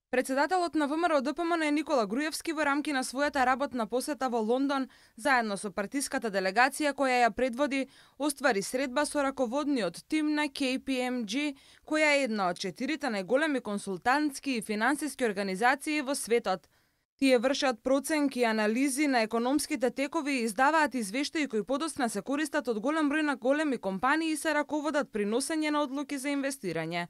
Председателот на ВМРО-ДПМН Никола Груевски во рамки на својата работна посета во Лондон, заедно со партиската делегација која ја предводи, оствари средба со раководниот тим на KPMG, која е една од 4 најголеми консултантски и финансиски организации во светот. Тие вршат проценки и анализи на економските текови и издаваат извештаи кои подоцна се користат од голем број на големи компании и се раководат при носење на одлуки за инвестирање.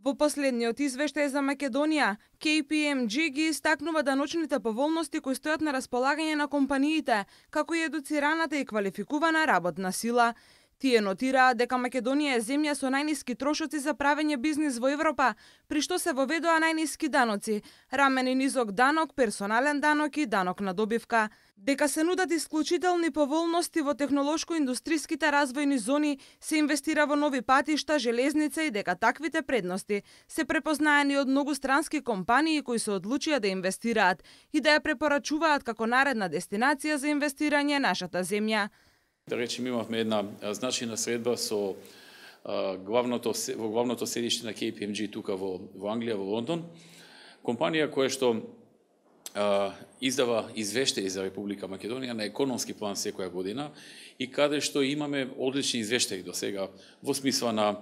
Во последниот извештај за Македонија, KPMG ги истакнува даночните поволности кои стојат на располагање на компаниите, како и едуцираната и квалификувана работна сила. Тие нотираат дека Македонија е земја со најниски трошоци за правење бизнис во Европа, при што се воведоа најниски даноци, рамени низок данок, персонален данок и данок на добивка. Дека се нудат исклучителни поволности во технолошко-индустриските развојни зони, се инвестира во нови патишта, железница и дека таквите предности се препознаени од многу странски компании кои се одлучија да инвестираат и да ја препорачуваат како наредна дестинација за инвестирање нашата земја. Да речем, имавме една значајна средба со главното седиште на KPMG тука во Англија, во Лондон. Компанија која што издава извештаи за Република Македонија на економски план секоја година и каде што имаме одлични извештаи до сега во смисла на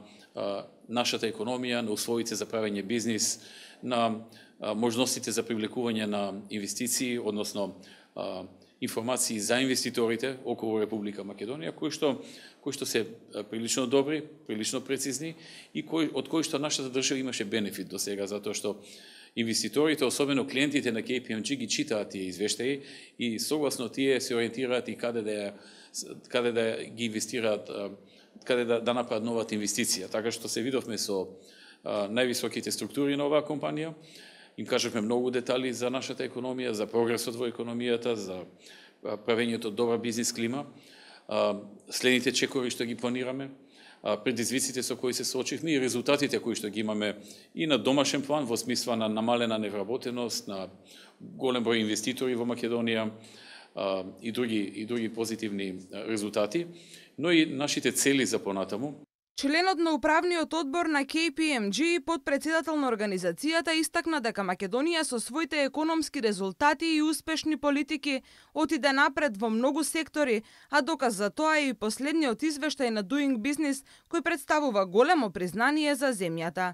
нашата економија, на условите за правење бизнис, на можностите за привлекување на инвестиции, односно информации за инвеститорите околу Република Македонија, кои што се прилично добри, прилично прецизни и од кои што нашата држава имаше бенефит до сега, затоа што инвеститорите, особено клиентите на KPMG, ги читаат тие извештаи и согласно тие се ориентираат и каде да ги инвестираат, каде да направат новата инвестиција. Така што се видовме со највисоките структури на оваа компанија. Им кажавме многу детали за нашата економија, за прогресот во економијата, за правењето добра бизнис клима, следните чекови што ги планираме, предизвиците со кои се соочивме и резултатите кои што ги имаме и на домашен план во смисла на намалена невработеност, на голем број инвеститори во Македонија и други позитивни резултати, но и нашите цели за понатаму. Членот на управниот одбор на KPMG и подпредседател на организацијата истакна дека Македонија со своите економски резултати и успешни политики отиде напред во многу сектори, а доказ за тоа е и последниот извештај на Doing Business кој представува големо признание за земјата.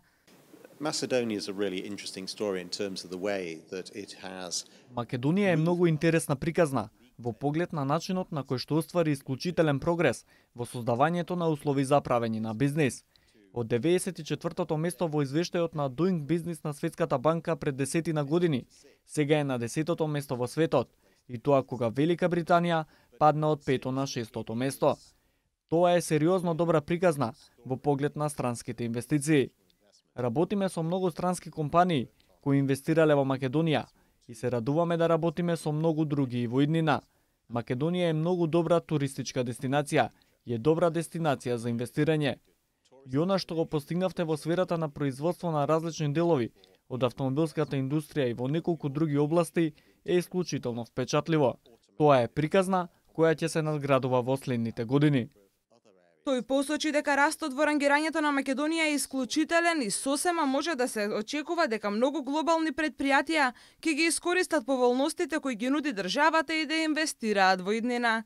Македонија е многу интересна приказна во поглед на начинот на кој што оствари исклучителен прогрес во создавањето на услови за правење на бизнис. Од 94-тото место во извештајот на Doing Business на Светската банка пред 10 години, сега е на 10-тото место во светот, и тоа кога Велика Британија падна од 5-то на 6-тото место. Тоа е сериозно добра приказна во поглед на странските инвестиции. Работиме со многу странски компании кои инвестирале во Македонија и се радуваме да работиме со многу други и во иднина. Македонија е многу добра туристичка дестинација и е добра дестинација за инвестирање. И она што го постигнавте во сферата на производство на различни делови од автомобилската индустрија и во неколку други области е исклучително впечатливо. Тоа е приказна која ќе се надградува во следните години. Тој посочи дека растот во рангирањето на Македонија е исклучителен и сосема може да се очекува дека многу глобални претпријатија ќе ги искористат поволностите кои ги нуди државата и да инвестираат во иднина.